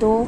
2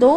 2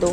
2.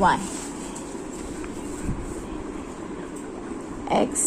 y. x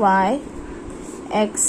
y، x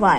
y.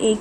a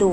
2.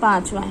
5y،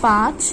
5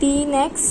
3x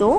2،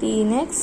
3x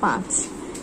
5،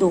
2.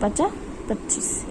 5 25.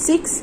6،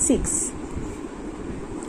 6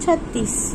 36.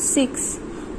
6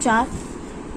4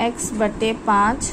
x/5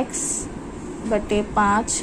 x/5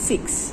6.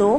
2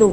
2.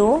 2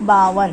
51.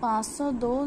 502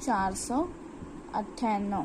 498.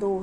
2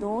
2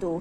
2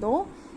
2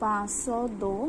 502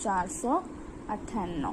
498.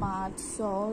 500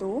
2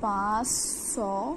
500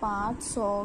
500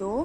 2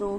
2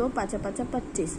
2 5 5 25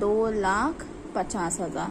2,50,000.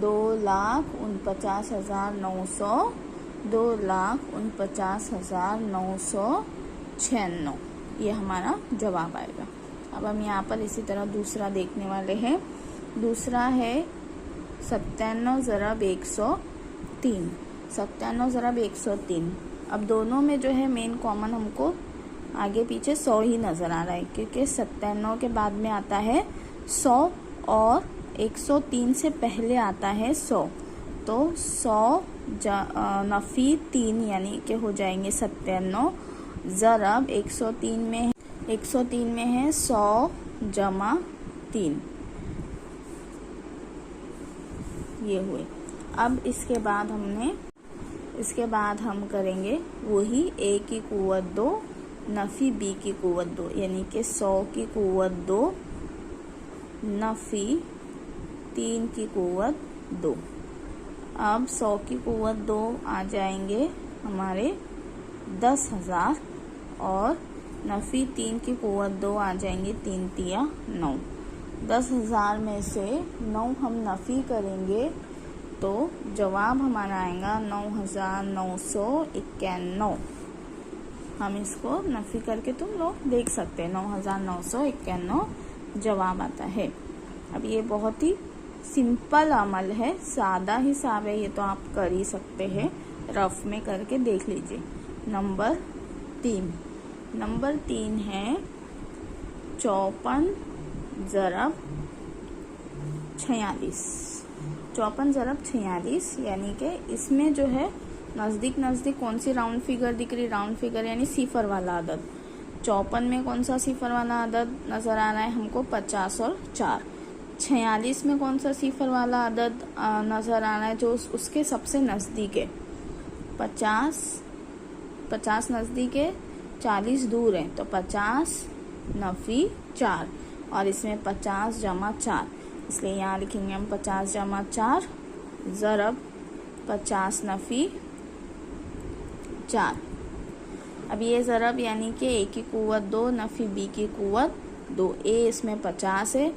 2,49,900, 2,49,996, ये हमारा जवाब आएगा। अब हम यहाँ पर इसी तरह दूसरा देखने वाले हैं। दूसरा है 97 ज़रब 103, 97 ज़रब 103। अब दोनों में जो है मेन कॉमन हमको आगे पीछे 100 ही नज़र आ रहा है, क्योंकि 97 के बाद में आता है 100 और 103 से पहले आता है 100, तो 100 नफ़ी 3 यानी कि हो जाएंगे 97 ज़रब 103 में है 100 जमा 3, ये हुए। अब इसके बाद हम करेंगे वही a की क़ुव्वत 2 नफ़ी b की क़ुव्वत 2, यानी कि 100 की क़ुव्वत 2 नफ़ी 3 की क़ुव्वत 2। अब 100 की क़ुव्वत 2 आ जाएंगे हमारे 10,000 और नफ़ी 3 की क़ुव्वत 2 आ जाएंगे 3 तिया 9। 10,000 में से 9 हम नफ़ी करेंगे तो जवाब हमारा आएगा 9,991। हम इसको नफ़ी करके तुम लोग देख सकते हैं, 9,991 जवाब आता है। अब ये बहुत ही सिंपल अमल है, सादा हिसाब है, ये तो आप कर ही सकते हैं, रफ में करके देख लीजिए। नंबर 3 है 54 ज़रब 46, 54 ज़रब 46, यानी कि इसमें जो है नज़दीक कौन सी राउंड फिगर दिख रही, राउंड फिगर यानी सिफर वाला अदद। 54 में कौन सा सिफर वाला अदद नज़र आ रहा है हमको, 50 और 4। 46 में कौन सा सिफर वाला अदद नज़र आ रहा है जो उसके सबसे नज़दीक है। 50 नज़दीक है, 40 दूर है, तो 50 नफ़ी 4, और इसमें 50 जमा 4, इसलिए यहाँ लिखेंगे हम 50 जमा 4 ज़रब 50 नफ़ी 4। अब ये ज़रब यानी कि a की क़ुव्वत 2 नफ़ी b की क़ुव्वत 2, a इसमें 50 है,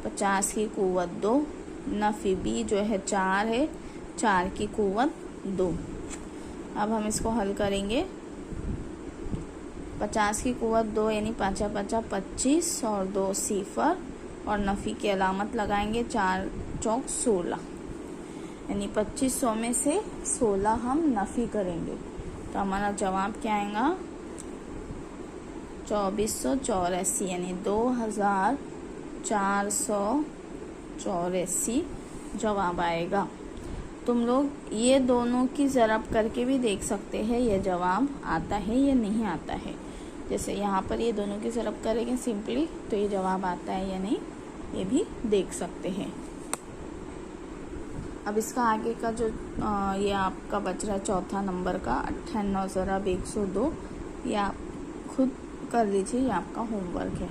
50 की क़ुव्वत 2 नफ़ी b जो है 4 है, 4 की क़ुव्वत 2। अब हम इसको हल करेंगे। 50 की क़ुव्वत 2 यानी 5 5 25 और 2 सिफर और नफ़ी की अलामत लगाएंगे, 4 चौक 16, यानी 2500 में से 16 हम नफ़ी करेंगे, तो हमारा जवाब क्या आएगा 2484, यानी 2484 जवाब आएगा। तुम लोग ये दोनों की ज़रब करके भी देख सकते हैं ये जवाब आता है या नहीं आता है। जैसे यहाँ पर ये दोनों की ज़रब करेंगे सिंपली तो ये जवाब आता है या नहीं, ये भी देख सकते हैं। अब इसका आगे का जो ये आपका बच रहा है चौथा नंबर का 98 ज़रब 102, ये आप खुद कर लीजिए, ये आपका होमवर्क है।